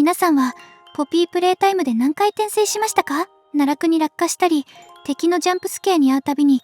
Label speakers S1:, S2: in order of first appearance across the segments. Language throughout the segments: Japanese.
S1: 皆さんはポピープレイタイムで何回転生しましたか？奈落に落下したり、敵のジャンプスケアに遭うたびに、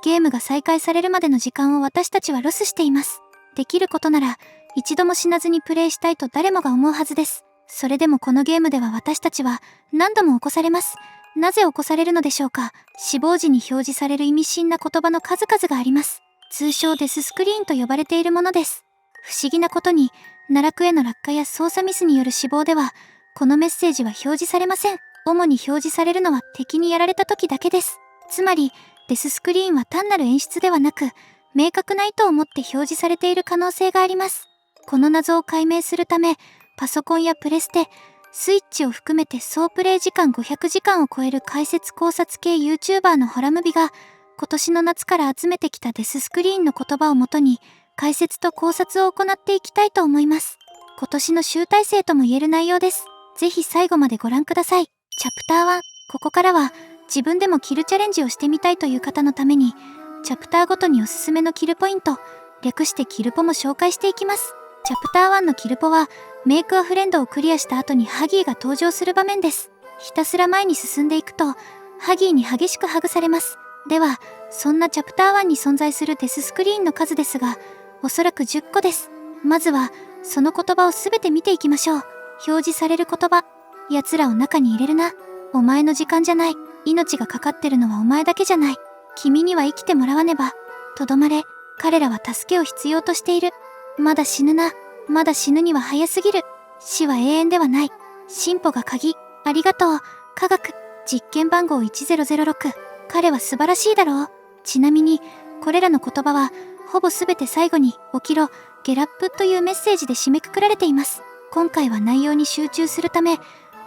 S1: ゲームが再開されるまでの時間を私たちはロスしています。できることなら、一度も死なずにプレイしたいと誰もが思うはずです。それでもこのゲームでは私たちは何度も起こされます。なぜ起こされるのでしょうか？死亡時に表示される意味深な言葉の数々があります。通称デススクリーンと呼ばれているものです。不思議なことに、奈落への落下や操作ミスによる死亡では、このメッセージは表示されません。主に表示されるのは敵にやられた時だけです。つまり、デススクリーンは単なる演出ではなく、明確な意図を持って表示されている可能性があります。この謎を解明するため、パソコンやプレステ、スイッチを含めて総プレイ時間500時間を超える解説考察系 YouTuber のホラムビが、今年の夏から集めてきたデススクリーンの言葉をもとに、解説と考察を行っていきたいと思います。今年の集大成とも言える内容です。ぜひ最後までご覧ください。チャプター1、ここからは自分でもキルチャレンジをしてみたいという方のために、チャプターごとにおすすめのキルポイント、略してキルポも紹介していきます。チャプター1のキルポは、メイクアフレンドをクリアした後にハギーが登場する場面です。ひたすら前に進んでいくと、ハギーに激しくハグされます。では、そんなチャプター1に存在するデススクリーンの数ですが、おそらく10個です。まずは、その言葉をすべて見ていきましょう。表示される言葉。奴らを中に入れるな。お前の時間じゃない。命がかかってるのはお前だけじゃない。君には生きてもらわねば。とどまれ。彼らは助けを必要としている。まだ死ぬな。まだ死ぬには早すぎる。死は永遠ではない。進歩が鍵。ありがとう。科学。実験番号1006。彼は素晴らしいだろう。ちなみに、これらの言葉は、ほぼすべて最後に、起きろ、ゲラップというメッセージで締めくくられています。今回は内容に集中するため、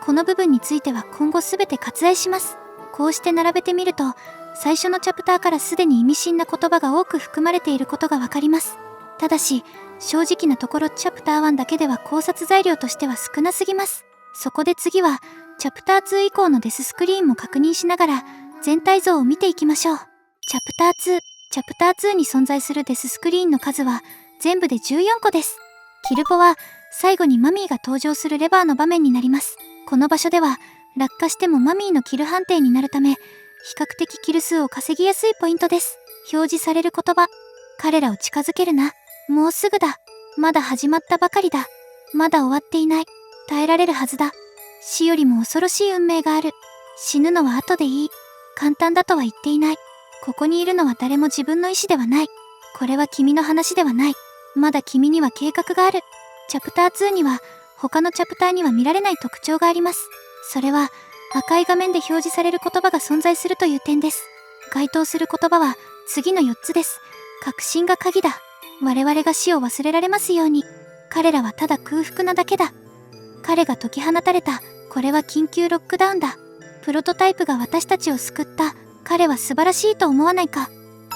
S1: この部分については今後すべて割愛します。こうして並べてみると、最初のチャプターからすでに意味深な言葉が多く含まれていることがわかります。ただし、正直なところチャプター1だけでは考察材料としては少なすぎます。そこで次は、チャプター2以降のデススクリーンも確認しながら、全体像を見ていきましょう。チャプター2。チャプター2に存在するデススクリーンの数は全部で14個です。キルポは最後にマミーが登場するレバーの場面になります。この場所では落下してもマミーのキル判定になるため、比較的キル数を稼ぎやすいポイントです。表示される言葉。彼らを近づけるな。もうすぐだ。まだ始まったばかりだ。まだ終わっていない。耐えられるはずだ。死よりも恐ろしい運命がある。死ぬのは後でいい。簡単だとは言っていない。ここにいるのは誰も自分の意思ではない。これは君の話ではない。まだ君には計画がある。チャプター2には他のチャプターには見られない特徴があります。それは赤い画面で表示される言葉が存在するという点です。該当する言葉は次の4つです。確信が鍵だ。我々が死を忘れられますように。彼らはただ空腹なだけだ。彼が解き放たれた。これは緊急ロックダウンだ。プロトタイプが私たちを救った。彼は素晴らしいと思わないか。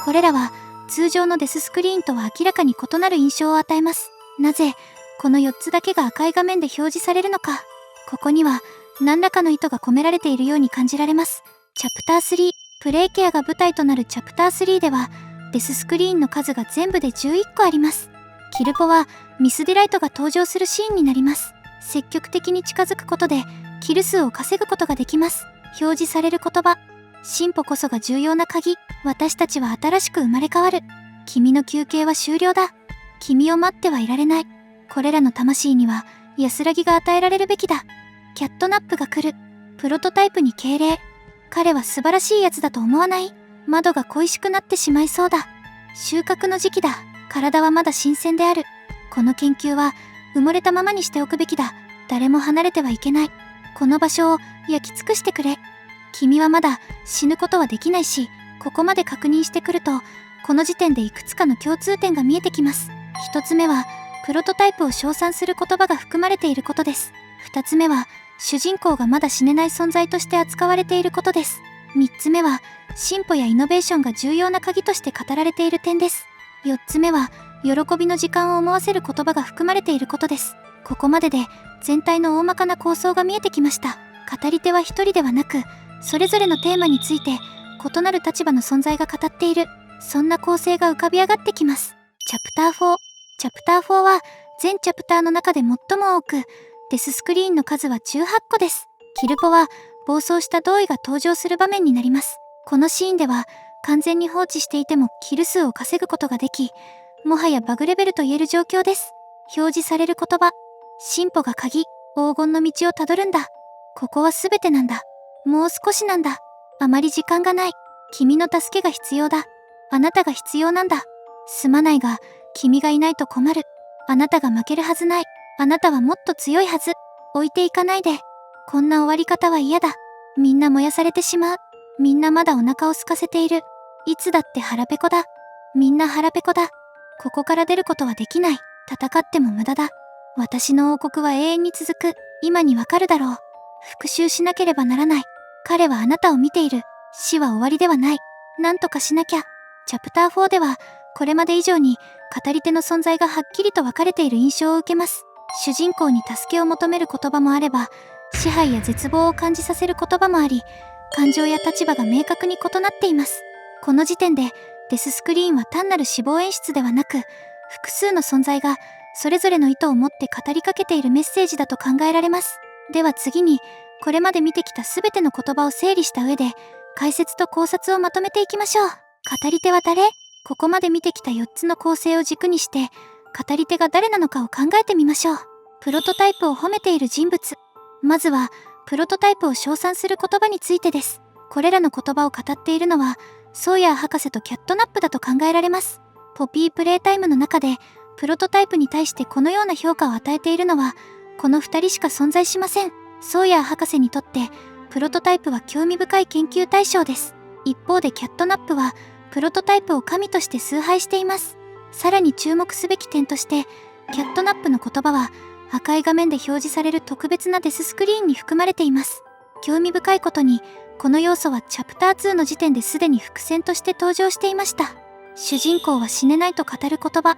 S1: これらは通常のデススクリーンとは明らかに異なる印象を与えます。なぜこの4つだけが赤い画面で表示されるのか。ここには何らかの意図が込められているように感じられます。チャプター3、プレイケアが舞台となるチャプター3ではデススクリーンの数が全部で11個あります。キルポはミスディライトが登場するシーンになります。積極的に近づくことでキル数を稼ぐことができます。表示される言葉。進歩こそが重要な鍵。私たちは新しく生まれ変わる。君の休憩は終了だ。君を待ってはいられない。これらの魂には安らぎが与えられるべきだ。キャットナップが来る。プロトタイプに敬礼。彼は素晴らしいやつだと思わない？窓が恋しくなってしまいそうだ。収穫の時期だ。体はまだ新鮮である。この研究は埋もれたままにしておくべきだ。誰も離れてはいけない。この場所を焼き尽くしてくれ。君はまだ死ぬことはできないし、ここまで確認してくると、この時点でいくつかの共通点が見えてきます。一つ目は、プロトタイプを称賛する言葉が含まれていることです。二つ目は、主人公がまだ死ねない存在として扱われていることです。三つ目は、進歩やイノベーションが重要な鍵として語られている点です。四つ目は、喜びの時間を思わせる言葉が含まれていることです。ここまでで、全体の大まかな構想が見えてきました。語り手は一人ではなく、それぞれのテーマについて異なる立場の存在が語っている、そんな構成が浮かび上がってきます。チャプター4。チャプター4は全チャプターの中で最も多くデススクリーンの数は18個です。キルポは暴走した同意が登場する場面になります。このシーンでは完全に放置していてもキル数を稼ぐことができ、もはやバグレベルと言える状況です。表示される言葉、進歩が鍵、黄金の道をたどるんだ。ここは全てなんだ。もう少しなんだ。あまり時間がない。君の助けが必要だ。あなたが必要なんだ。すまないが、君がいないと困る。あなたが負けるはずない。あなたはもっと強いはず。置いていかないで。こんな終わり方は嫌だ。みんな燃やされてしまう。みんなまだお腹を空かせている。いつだって腹ペコだ。みんな腹ペコだ。ここから出ることはできない。戦っても無駄だ。私の王国は永遠に続く。今にわかるだろう。復讐しなければならない。彼はあなたを見ている。死は終わりではない。なんとかしなきゃ。チャプター4では、これまで以上に語り手の存在がはっきりと分かれている印象を受けます。主人公に助けを求める言葉もあれば、支配や絶望を感じさせる言葉もあり、感情や立場が明確に異なっています。この時点で、デススクリーンは単なる死亡演出ではなく、複数の存在がそれぞれの意図を持って語りかけているメッセージだと考えられます。では次に、これまで見てきたすべての言葉を整理した上で、解説と考察をまとめていきましょう。語り手は誰？ここまで見てきた4つの構成を軸にして、語り手が誰なのかを考えてみましょう。プロトタイプを褒めている人物。まずは、プロトタイプを称賛する言葉についてです。これらの言葉を語っているのは、ソーヤー博士とキャットナップだと考えられます。ポピープレイタイムの中で、プロトタイプに対してこのような評価を与えているのは、この2人しか存在しません。ソーヤー博士にとって、プロトタイプは興味深い研究対象です。一方でキャットナップは、プロトタイプを神として崇拝しています。さらに注目すべき点として、キャットナップの言葉は、赤い画面で表示される特別なデススクリーンに含まれています。興味深いことに、この要素はチャプター2の時点ですでに伏線として登場していました。主人公は死ねないと語る言葉。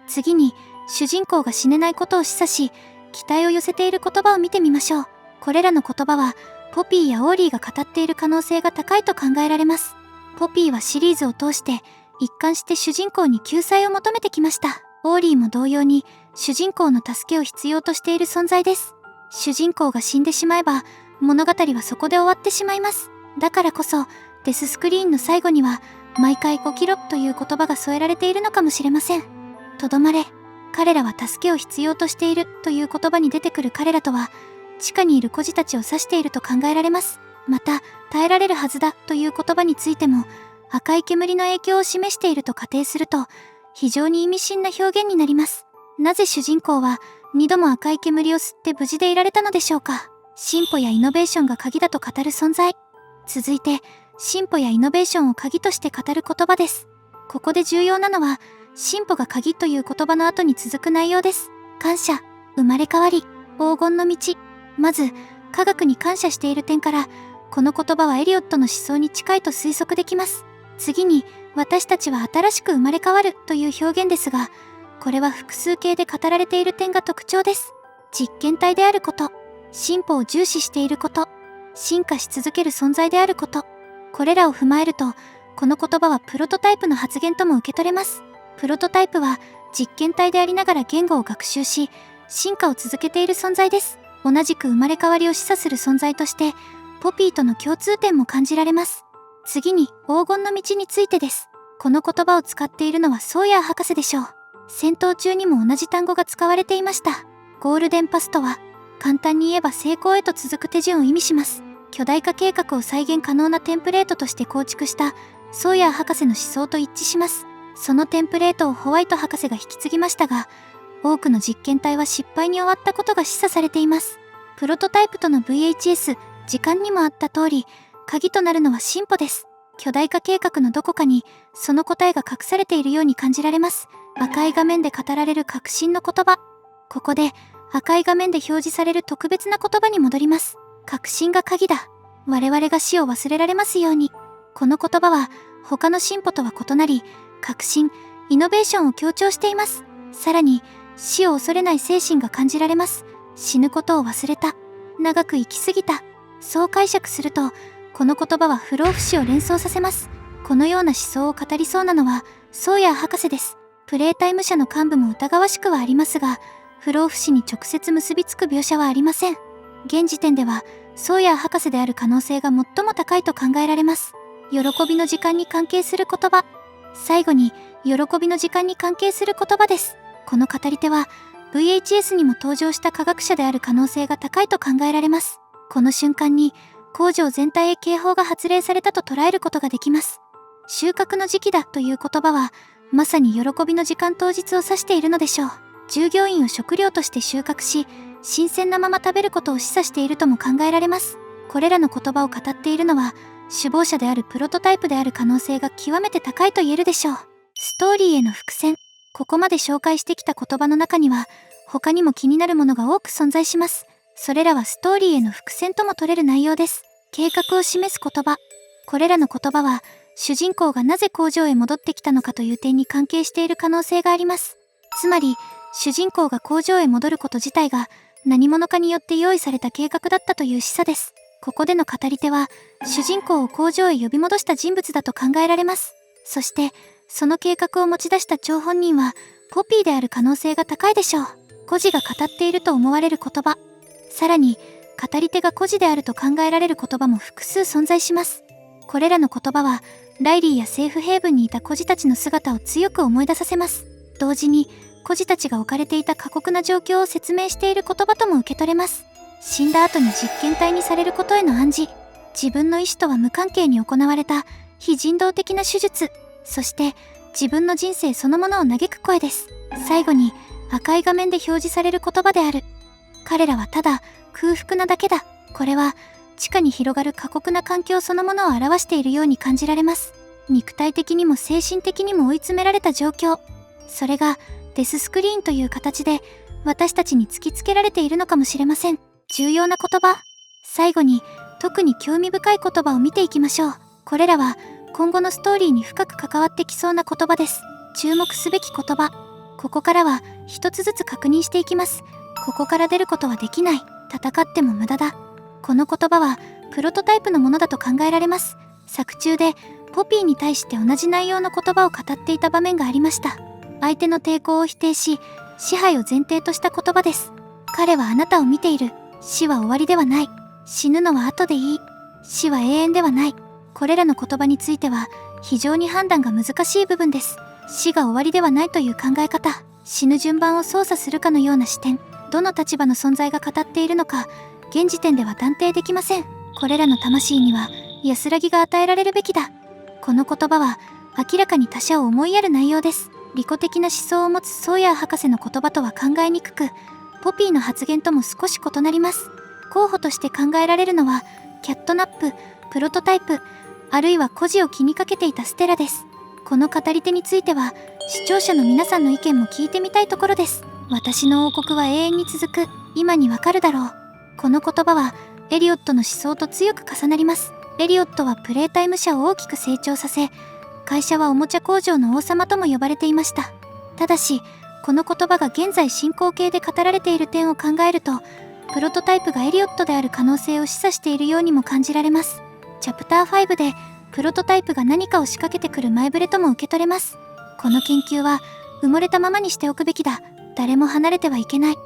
S1: 次に、主人公が死ねないことを示唆し、期待を寄せている言葉を見てみましょう。これらの言葉は、ポピーやオーリーが語っている可能性が高いと考えられます。ポピーはシリーズを通して、一貫して主人公に救済を求めてきました。オーリーも同様に、主人公の助けを必要としている存在です。主人公が死んでしまえば、物語はそこで終わってしまいます。だからこそ、デススクリーンの最後には、毎回起きろという言葉が添えられているのかもしれません。とどまれ、彼らは助けを必要としているという言葉に出てくる彼らとは、地下にいる孤児たちを指していると考えられます。また、耐えられるはずだという言葉についても、赤い煙の影響を示していると仮定すると、非常に意味深な表現になります。なぜ主人公は2度も赤い煙を吸って無事でいられたのでしょうか。進歩やイノベーションが鍵だと語る存在。続いて、進歩やイノベーションを鍵として語る言葉です。ここで重要なのは、進歩が鍵という言葉の後に続く内容です。感謝、生まれ変わり、黄金の道。まず、科学に感謝している点から、この言葉はエリオットの思想に近いと推測できます。次に、私たちは新しく生まれ変わるという表現ですが、これは複数形で語られている点が特徴です。実験体であること、進歩を重視していること、進化し続ける存在であること。これらを踏まえると、この言葉はプロトタイプの発言とも受け取れます。プロトタイプは実験体でありながら言語を学習し、進化を続けている存在です。同じく生まれ変わりを示唆する存在として、ポピーとの共通点も感じられます。次に、黄金の道についてです。この言葉を使っているのはソーヤー博士でしょう。戦闘中にも同じ単語が使われていました。ゴールデンパスとは、簡単に言えば成功へと続く手順を意味します。巨大化計画を再現可能なテンプレートとして構築したソーヤー博士の思想と一致します。そのテンプレートをホワイト博士が引き継ぎましたが、多くの実験体は失敗に終わったことが示唆されています。プロトタイプとの VHS、時間にもあった通り、鍵となるのは進歩です。巨大化計画のどこかに、その答えが隠されているように感じられます。赤い画面で語られる革新の言葉。ここで、赤い画面で表示される特別な言葉に戻ります。革新が鍵だ。我々が死を忘れられますように。この言葉は、他の進歩とは異なり、革新、イノベーションを強調しています。さらに、死を恐れない精神が感じられます。死ぬことを忘れた。長く生きすぎた。そう解釈すると、この言葉は不老不死を連想させます。このような思想を語りそうなのは、ソーヤー博士です。プレイタイム社の幹部も疑わしくはありますが、不老不死に直接結びつく描写はありません。現時点ではソーヤー博士である可能性が最も高いと考えられます。喜びの時間に関係する言葉。最後に、喜びの時間に関係する言葉です。この語り手は、VHS にも登場した科学者である可能性が高いと考えられます。この瞬間に、工場全体へ警報が発令されたと捉えることができます。収穫の時期だという言葉は、まさに喜びの時間当日を指しているのでしょう。従業員を食料として収穫し、新鮮なまま食べることを示唆しているとも考えられます。これらの言葉を語っているのは、首謀者であるプロトタイプである可能性が極めて高いと言えるでしょう。ストーリーへの伏線。ここまで紹介してきた言葉の中には、他にも気になるものが多く存在します。それらはストーリーへの伏線とも取れる内容です。計画を示す言葉。これらの言葉は、主人公がなぜ工場へ戻ってきたのかという点に関係している可能性があります。つまり、主人公が工場へ戻ること自体が、何者かによって用意された計画だったという示唆です。ここでの語り手は、主人公を工場へ呼び戻した人物だと考えられます。そして、その計画を持ち出した張本人は、ポピーである可能性が高いでしょう。孤児が語っていると思われる言葉。さらに、語り手が孤児であると考えられる言葉も複数存在します。これらの言葉は、ライリーやセーフヘイブンにいた孤児たちの姿を強く思い出させます。同時に、孤児たちが置かれていた過酷な状況を説明している言葉とも受け取れます。死んだ後に実験体にされることへの暗示。自分の意思とは無関係に行われた非人道的な手術。そして自分の人生そのものを嘆く声です。最後に赤い画面で表示される言葉である。彼らはただ空腹なだけだ。これは地下に広がる過酷な環境そのものを表しているように感じられます。肉体的にも精神的にも追い詰められた状況。それがデススクリーンという形で私たちに突きつけられているのかもしれません。重要な言葉。最後に特に興味深い言葉を見ていきましょう。これらは今後のストーリーに深く関わってきそうな言葉です。注目すべき言葉。ここからは一つずつ確認していきます。ここから出ることはできない。戦っても無駄だ。この言葉はプロトタイプのものだと考えられます。作中でポピーに対して同じ内容の言葉を語っていた場面がありました。相手の抵抗を否定し、支配を前提とした言葉です。彼はあなたを見ている。死は終わりではない。死ぬのは後でいい。死は永遠ではない。これらの言葉については非常に判断が難しい部分です。死が終わりではないという考え方、死ぬ順番を操作するかのような視点、どの立場の存在が語っているのか、現時点では断定できません。これらの魂には安らぎが与えられるべきだ。この言葉は明らかに他者を思いやる内容です。利己的な思想を持つソーヤー博士の言葉とは考えにくく、ポピーの発言とも少し異なります。候補として考えられるのは、キャットナップ、プロトタイプ、あるいは孤児を気にかけていたステラです。この語り手については、視聴者の皆さんの意見も聞いてみたいところです。私の王国は永遠に続く、今にわかるだろう。この言葉は、エリオットの思想と強く重なります。エリオットはプレイタイム社を大きく成長させ、会社はおもちゃ工場の王様とも呼ばれていました。ただし、この言葉が現在進行形で語られている点を考えると、プロトタイプがエリオットである可能性を示唆しているようにも感じられます。チャプター5で、プロトタイプが何かを仕掛けてくる前触れとも受け取れます。この研究は、埋もれたままにしておくべきだ。誰も離れてはいけない。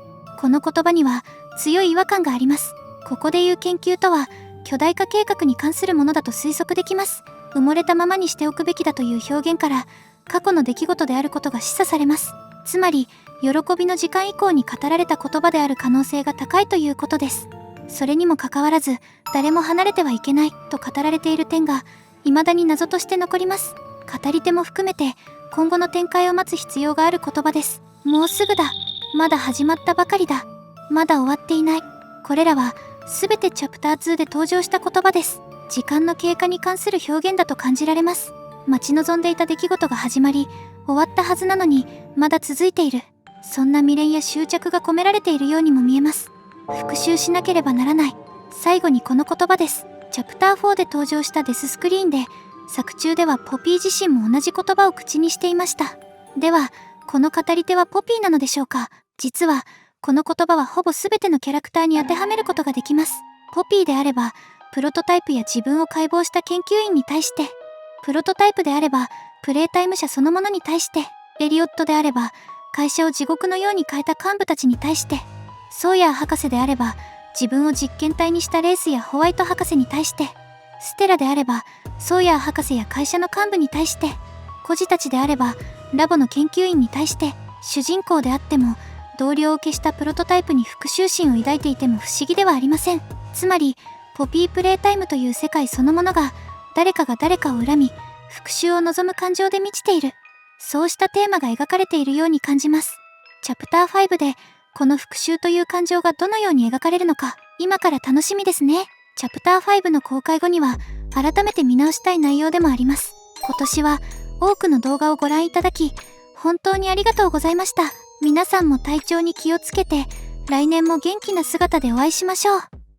S1: この言葉には、強い違和感があります。ここで言う研究とは、巨大化計画に関するものだと推測できます。埋もれたままにしておくべきだという表現から、過去の出来事であることが示唆されます。つまり、喜びの時間以降に語られた言葉である可能性が高いということです。それにもかかわらず、誰も離れてはいけないと語られている点が、未だに謎として残ります。語り手も含めて、今後の展開を待つ必要がある言葉です。もうすぐだ。まだ始まったばかりだ。まだ終わっていない。これらは、すべてチャプター2で登場した言葉です。時間の経過に関する表現だと感じられます。待ち望んでいた出来事が始まり、終わったはずなのに、まだ続いている。そんな未練や執着が込められているようにも見えます。復讐しなければならない。最後にこの言葉です。チャプター4で登場したデススクリーンで、作中ではポピー自身も同じ言葉を口にしていました。では、この語り手はポピーなのでしょうか。実は、この言葉はほぼ全てのキャラクターに当てはめることができます。ポピーであれば、プロトタイプや自分を解剖した研究員に対して、プロトタイプであれば、プレイタイム社そのものに対して、エリオットであれば、会社を地獄のように変えた幹部たちに対して、ソーヤー博士であれば自分を実験体にしたレースやホワイト博士に対して、ステラであればソーヤー博士や会社の幹部に対して、孤児たちであればラボの研究員に対して、主人公であっても同僚を消したプロトタイプに復讐心を抱いていても不思議ではありません。つまりポピープレイタイムという世界そのものが誰かが誰かを恨み復讐を望む感情で満ちている、そうしたテーマが描かれているように感じます。チャプター5でこの復讐という感情がどのように描かれるのか、今から楽しみですね。チャプター5の公開後には改めて見直したい内容でもあります。今年は多くの動画をご覧いただき本当にありがとうございました。皆さんも体調に気をつけて来年も元気な姿でお会いしましょう。